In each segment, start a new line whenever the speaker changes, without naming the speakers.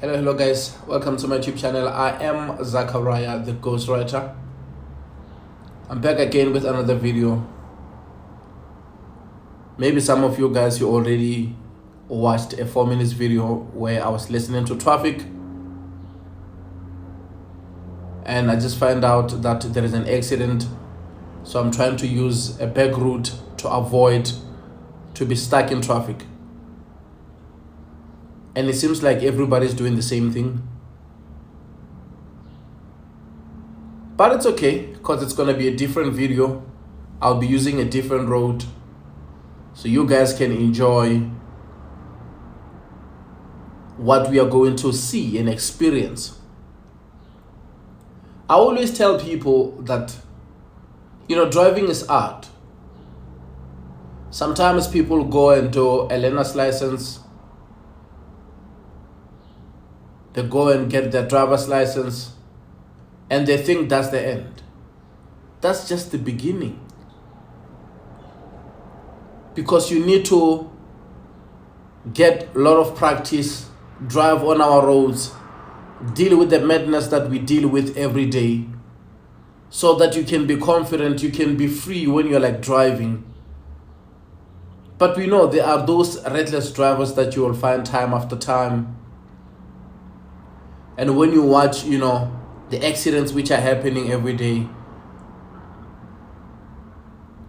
Hello guys, welcome to my YouTube channel. I am Zachariah the Ghostwriter. I'm back again with another video. Maybe some of you guys, you already watched a 4 minutes video where I was listening to traffic and I just find out that there is an accident, so I'm trying to use a back route to avoid to be stuck in traffic. And it seems like everybody's doing the same thing. But it's okay, because it's going to be a different video. I'll be using a different road, so you guys can enjoy what we are going to see and experience. I always tell people that, driving is art. Sometimes people go and do a learner's license. They go and get their driver's license and they think that's the end. That's just the beginning. Because you need to get a lot of practice, drive on our roads, deal with the madness that we deal with every day, so that you can be confident, you can be free when you're driving. But we know there are those reckless drivers that you will find time after time. And when you watch, the accidents which are happening every day,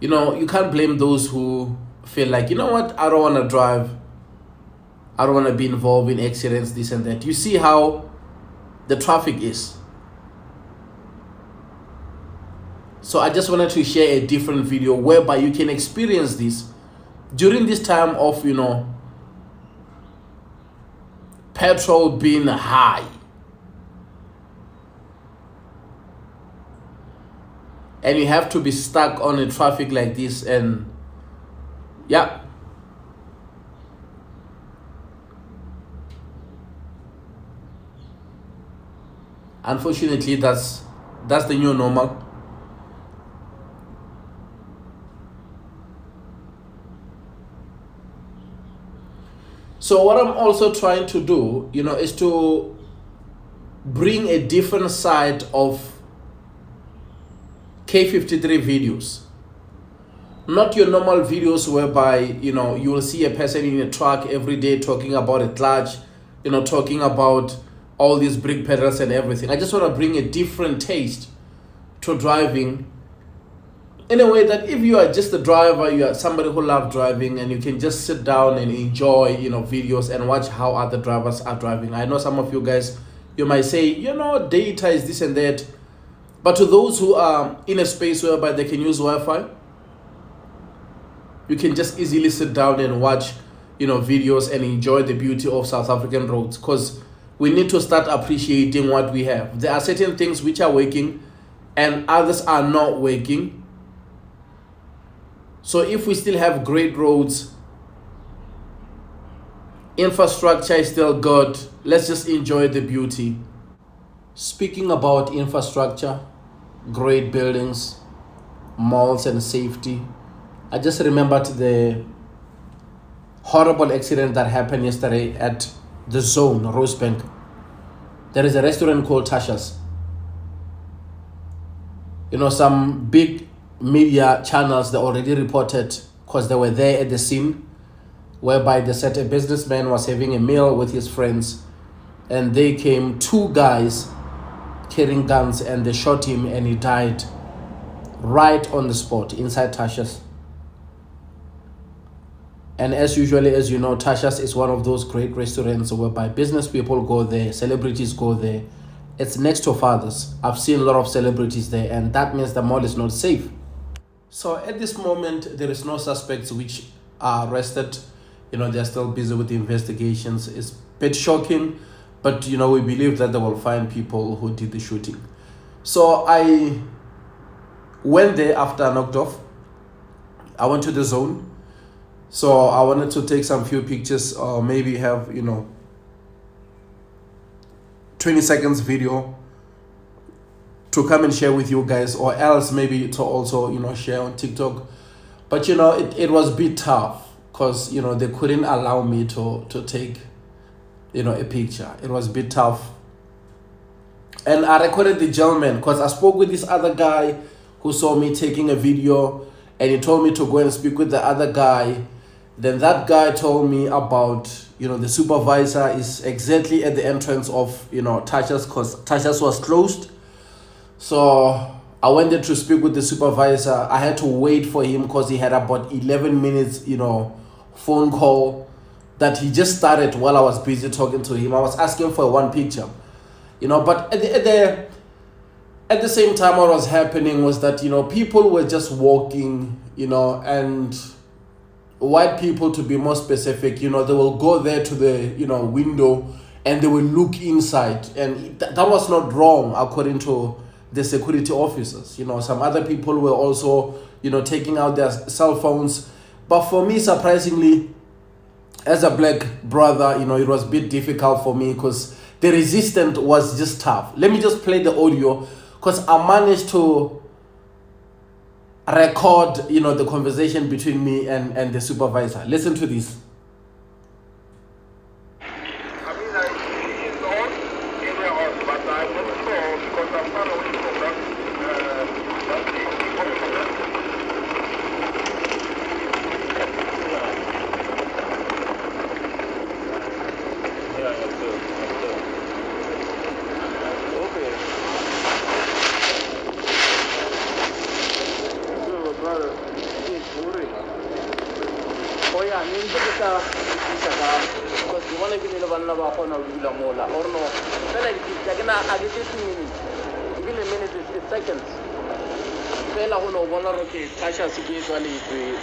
you can't blame those who feel like, I don't want to drive. I don't want to be involved in accidents, this and that. You see how the traffic is. So I just wanted to share a different video whereby you can experience this during this time of, petrol being high. And you have to be stuck on a traffic like this, and yeah. Unfortunately, that's the new normal. So what I'm also trying to do, is to bring a different side of K53 videos. Not your normal videos whereby, you will see a person in a truck every day talking about a clutch, talking about all these brake pedals and everything. I just want to bring a different taste to driving, in a way that if you are just a driver, you are somebody who loves driving, and you can just sit down and enjoy, videos and watch how other drivers are driving. I know some of you guys, you might say, data is this and that. But to those who are in a space whereby they can use Wi-Fi, you can just easily sit down and watch, videos and enjoy the beauty of South African roads, because we need to start appreciating what we have. There are certain things which are working and others are not working. So if we still have great roads, infrastructure is still good, let's just enjoy the beauty. Speaking about infrastructure, great buildings, malls and safety, I just remembered the horrible accident that happened yesterday at the Zone, Rosebank. There is a restaurant called Tasha's. Some big media channels, they already reported, because they were there at the scene, whereby they said a businessman was having a meal with his friends, and they came, two guys carrying guns, and they shot him and he died right on the spot inside Tasha's. And as usually, as you know, Tasha's is one of those great restaurants whereby business people go there, celebrities go there. It's next to Fathers. I've seen a lot of celebrities there, and that means the mall is not safe. So at this moment, there is no suspects which are arrested. They're still busy with the investigations. It's a bit shocking, but we believe that they will find people who did the shooting. So I went there after I knocked off. I went to the Zone. So I wanted to take some few pictures, or maybe have 20 seconds video to come and share with you guys, or else maybe to also share on TikTok. But it was a bit tough, because they couldn't allow me to take a picture. It was a bit tough. And I recorded the gentleman because I spoke with this other guy who saw me taking a video, and he told me to go and speak with the other guy. Then that guy told me about, the supervisor is exactly at the entrance of, Tasha's, because Tasha's was closed. So I went there to speak with the supervisor. I had to wait for him because he had about 11 minutes, phone call that he just started while I was busy talking to him. I was asking for one picture, but at the same time, what was happening was that, people were just walking, and white people, to be more specific, they will go there to the, window, and they will look inside. And that was not wrong, according to the security officers. Some other people were also, taking out their cell phones. But for me, surprisingly, as a black brother, it was a bit difficult for me because the resistance was just tough. Let me just play the audio because I managed to record, the conversation between me and the supervisor. Listen to this.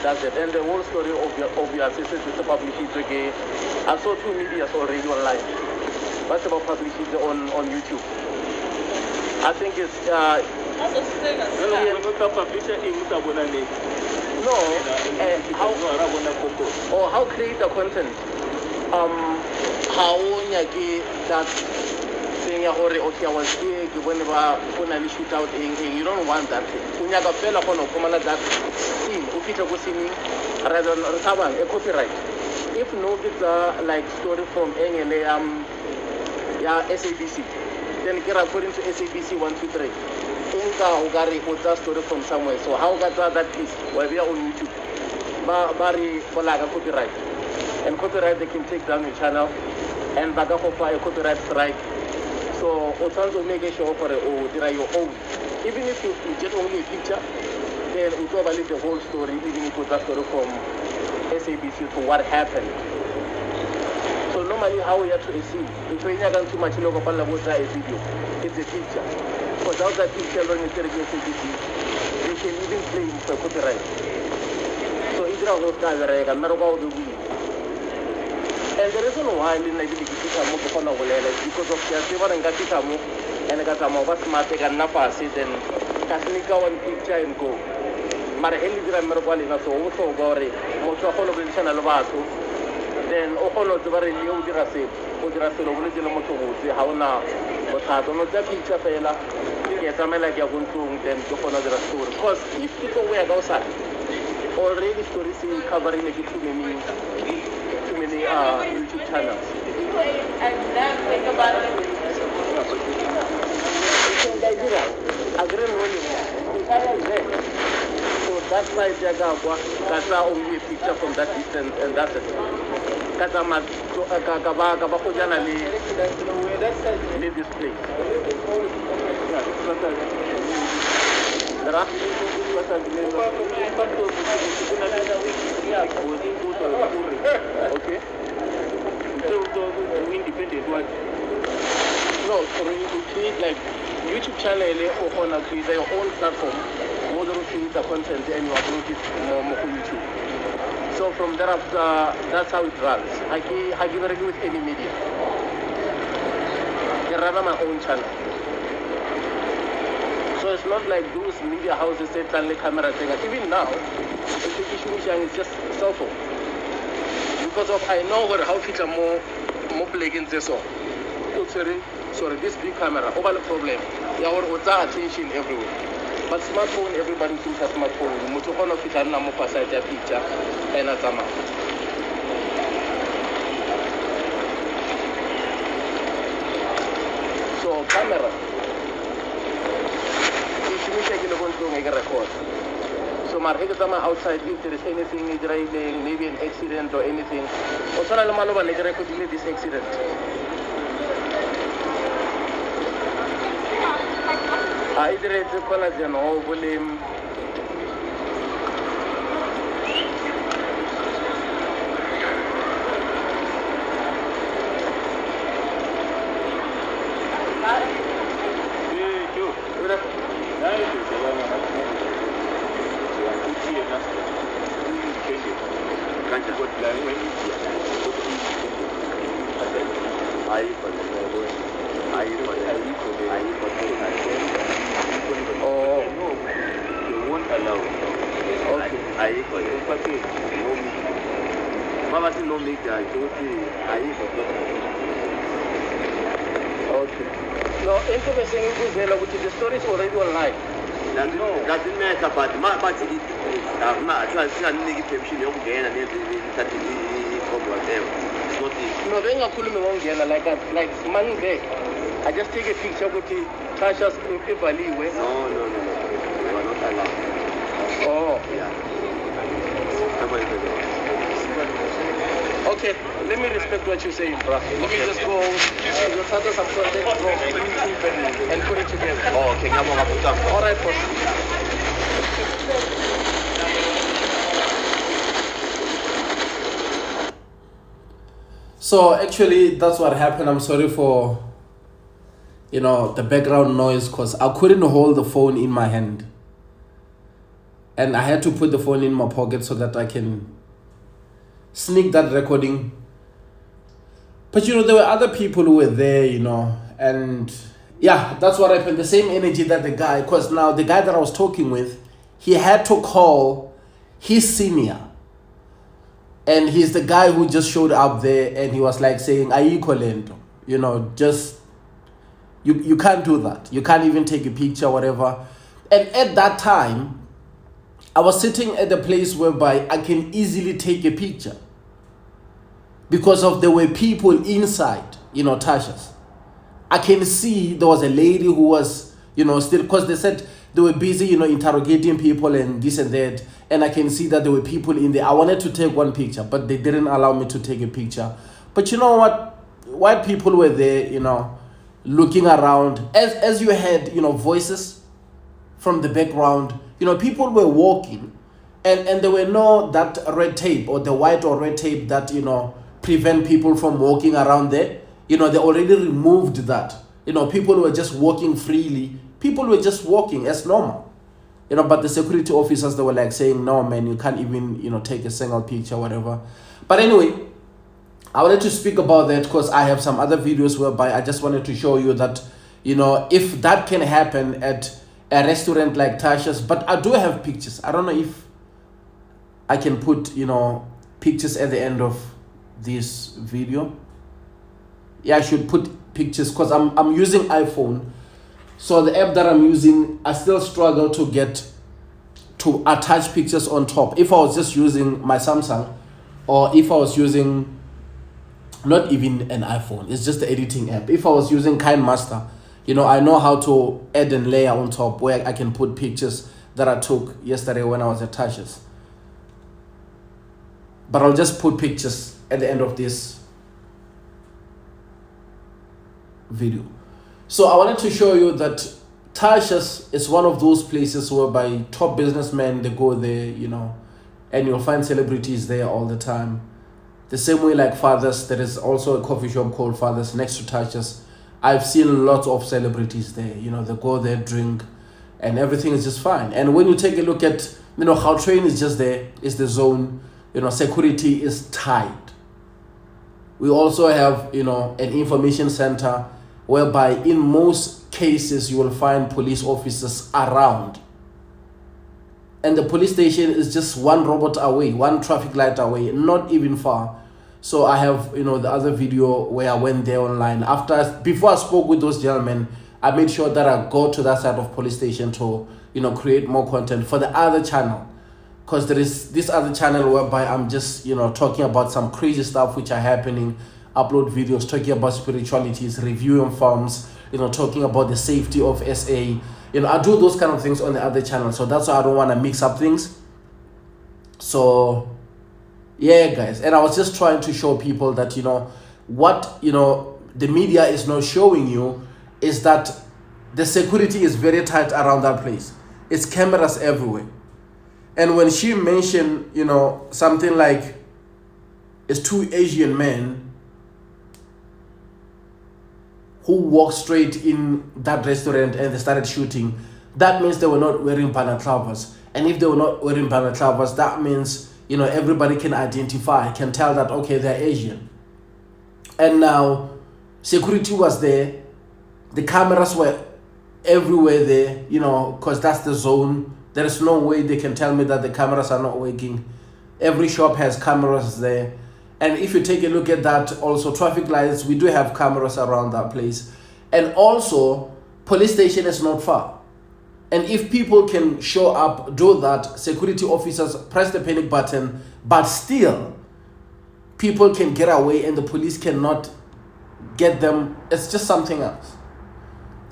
That's it. And the whole story of your sister is published again. I saw 2 media already online. What's about publishing on YouTube? I think it's how create the content. How that thing okay, I was here when I shoot out you don't want that thing. That scene, rather than a copyright. If no it's like story from SABC, then get according to SABC 123. Unga story from somewhere. So how got that piece? Well, we are on YouTube. Bari for like a copyright. And copyright they can take down your channel and back up for a copyright strike. So also make sure for your own. Even if you get only a picture, then we probably the whole story, even if it's a story from SABC to what happened. So normally how we have to see, if you're not too much local a video, it's a picture. Without that picture on the SABC, you can even claim for copyright. So it's not what guys are like, I'm not about the weed. And the reason why I didn't like because of the favor and Gatikamu and Gatamo was matic and Nafasi, then Kasnika one picture and go. Maraheli Gramarwalina, so also Gori, also Honorin Chanalvato, then Ohono the very new Dirasi, Udirasi, original Moto, how now, but I don't know that picture fella. Yes, I'm like you're going to then go for another story. Because if people were outside, already stories covering the too many YouTube channels. And then think about it. So that's why Jagabwa, that's only a picture from that distance, and that's it. Katama Kabakojana leave this place. Okay. So independent one. No, to create like YouTube channel or on create your own platform, modern create the content and you upload it on YouTube. So from there after, that's how it runs. I give a review with any media. I run my own channel. So it's not like those media houses say only camera thing. Even now, the issue is just cell phone. Because of I know where how feature more plugins this on. Sorry, this big camera, over the problem. Yeah, or attention everywhere. But smartphone, everybody thinks a smartphone. Mutukono feature na mo pasite a picture and a tama. So camera. Record. So my outside, if there is anything driving, maybe an accident or anything. Also, I'm going to record this accident. I did it to Palajan or William. No, information is the story is already online.
No, doesn't matter, but I'm not trying to permission of gain and
no, then I'm pulling like Monday. I just take a picture with the Tasha's Valley.
No, you are not allowed.
Oh,
yeah.
Okay, let me respect what you're saying, bro. Let me just go your father some content and put it together.
Oh, okay,
all right, boss.
So actually that's what happened. I'm sorry for the background noise, because I couldn't hold the phone in my hand and I had to put the phone in my pocket so that I can sneak that recording. But there were other people who were there, and yeah, that's what happened. The same energy that the guy, because now the guy that I was talking with, he had to call his senior, and he's the guy who just showed up there, and he was like saying, "Ayikho lento," just you can't do that. You can't even take a picture, whatever. And at that time, I was sitting at a place whereby I can easily take a picture because of the way people inside, Tasha's. I can see there was a lady who was, still, because they said they were busy, interrogating people and this and that. And I can see that there were people in there. I wanted to take one picture, but they didn't allow me to take a picture. But you know what? White people were there, looking around. As you heard, voices from the background, people were walking. And there were no that red tape or the white or red tape that, prevent people from walking around there. They already removed that. People were just walking freely. People were just walking as normal. But the security officers, they were like saying, no, man, you can't even, take a single picture, whatever. But anyway, I wanted to speak about that because I have some other videos whereby I just wanted to show you that, if that can happen at a restaurant like Tasha's. But I do have pictures. I don't know if I can put, pictures at the end of this video. Yeah, I should put pictures because I'm using iPhone. So the app that I'm using, I still struggle to get to attach pictures on top. If I was just using my Samsung, or if I was using not even an iPhone, it's just the editing app. If I was using KineMaster, I know how to add and layer on top where I can put pictures that I took yesterday when I was at Tasha's. But I'll just put pictures at the end of this video. So I wanted to show you that Tasha's is one of those places whereby top businessmen, they go there, and you'll find celebrities there all the time. The same way like Fathers, there is also a coffee shop called Fathers next to Tasha's. I've seen lots of celebrities there. They go there, drink, and everything is just fine. And when you take a look at, Gautrain is just there, it's the zone, security is tight. We also have, an information center whereby in most cases you will find police officers around. And the police station is just one robot away, one traffic light away, not even far. So I have, the other video where I went there online. Before I spoke with those gentlemen, I made sure that I go to that side of police station to, create more content for the other channel. Because there is this other channel whereby I'm just, talking about some crazy stuff which are happening upload videos talking about spiritualities, reviewing farms, talking about the safety of SA. I do those kind of things on the other channel, so that's why I don't want to mix up things. So yeah, guys, and I was just trying to show people that what the media is not showing you is that the security is very tight around that place. It's cameras everywhere. And when she mentioned something like it's 2 Asian men who walked straight in that restaurant and they started shooting, that means they were not wearing balaclavas. And if they were not wearing balaclavas, that means everybody can identify, can tell that, okay, they're Asian. And now security was there, the cameras were everywhere there, because that's the zone. There is no way they can tell me that the cameras are not working. Every shop has cameras there. And if you take a look at that, also traffic lights, we do have cameras around that place. And also, police station is not far. And if people can show up, do that, security officers press the panic button, but still, people can get away and the police cannot get them. It's just something else.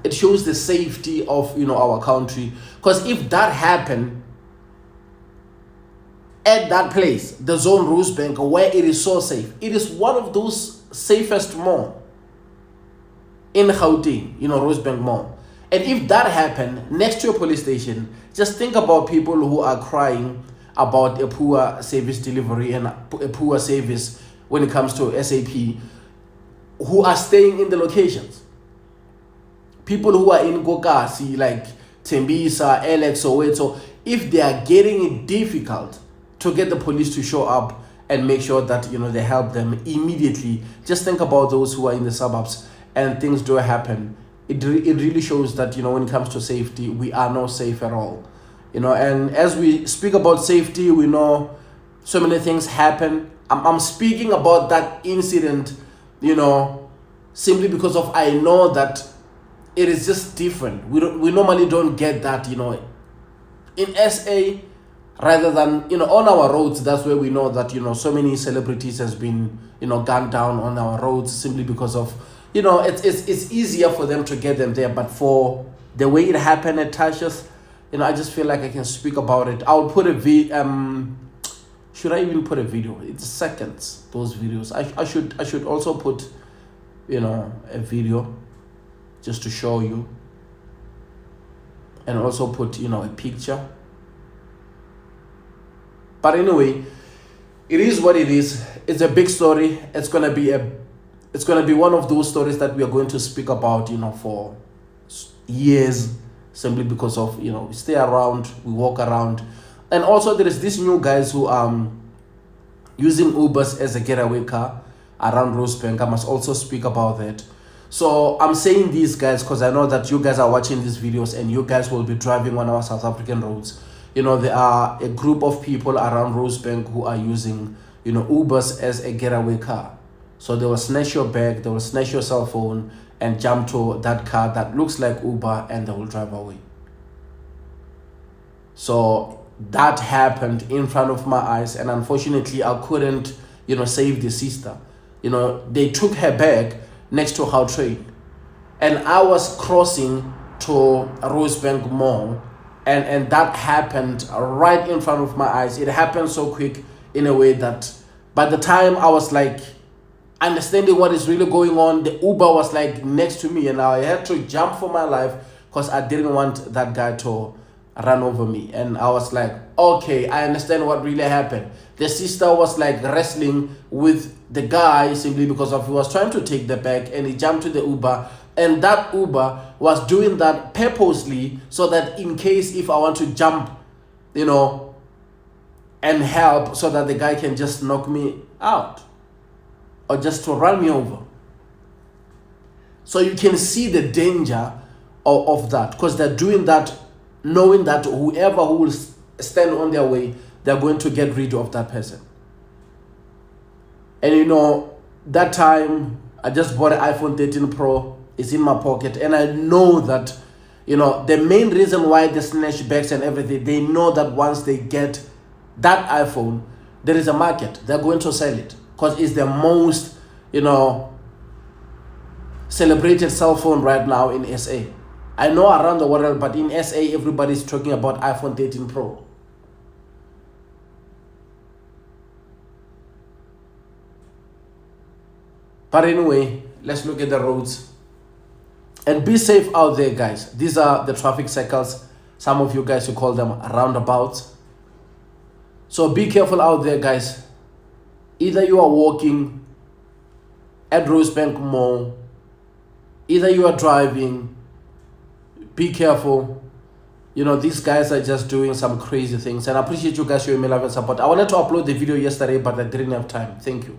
It shows the safety of our country. Because if that happened at that place, the zone Rosebank, where it is so safe, it is one of those safest mall in Gauteng, Rosebank Mall. And if that happened next to a police station, just think about people who are crying about a poor service delivery and a poor service when it comes to SAP, who are staying in the locations. People who are in Gokasi, like Tembisa, Alex, Soweto, if they are getting it difficult to get the police to show up and make sure that they help them immediately, just think about those who are in the suburbs and things do happen. It really shows that when it comes to safety, we are not safe at all. And as we speak about safety, we know so many things happen. I'm speaking about that incident, simply because of I know that it is just different. We normally don't get that, in SA, rather than on our roads. That's where we know that so many celebrities has been gunned down on our roads simply because of it's easier for them to get them there. But for the way it happened at Tasha's, I just feel like I can speak about it. I'll put should I even put a video? It's seconds, those videos. I should also put a video just to show you, and also put a picture. But anyway, it is what it is. It's a big story. It's gonna be one of those stories that we are going to speak about for years, simply because of we stay around, we walk around. And also there is these new guys who are using Ubers as a getaway car around Rosebank. I must also speak about that. So I'm saying these guys because I know that you guys are watching these videos and you guys will be driving on our South African roads. There are a group of people around Rosebank who are using Ubers as a getaway car. So they will snatch your bag, they will snatch your cell phone and jump to that car that looks like Uber, and they will drive away. So that happened in front of my eyes, and unfortunately I couldn't save the sister. They took her bag next to Gautrain, and I was crossing to Rosebank Mall, and that happened right in front of my eyes. It happened so quick in a way that by the time I was like understanding what is really going on, the Uber was like next to me, and I had to jump for my life because I didn't want that guy to run over me. And I was like, okay, I understand what really happened. The sister was like wrestling with the guy simply because of he was trying to take the bag, and he jumped to the Uber, and that Uber was doing that purposely so that in case if I want to jump and help, so that the guy can just knock me out or just to run me over. So you can see the danger of that, because they're doing that knowing that whoever who will stand on their way, they're going to get rid of that person. And that time I just bought an iPhone 13 Pro. It's in my pocket, and I know that the main reason why they snatch bags and everything, they know that once they get that iPhone, there is a market. They're going to sell it because it's the most celebrated cell phone right now in SA. I know around the world, but in SA, everybody's talking about iPhone 13 Pro. But anyway, let's look at the roads. And be safe out there, guys. These are the traffic circles. Some of you guys, you call them roundabouts. So be careful out there, guys. Either you are walking at Rosebank Mall, either you are driving, be careful. These guys are just doing some crazy things. And I appreciate you guys showing me love and support. I wanted to upload the video yesterday, but I didn't have time. Thank you.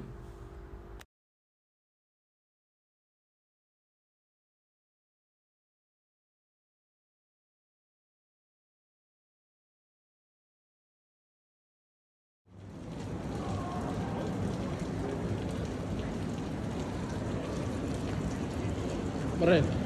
Correct.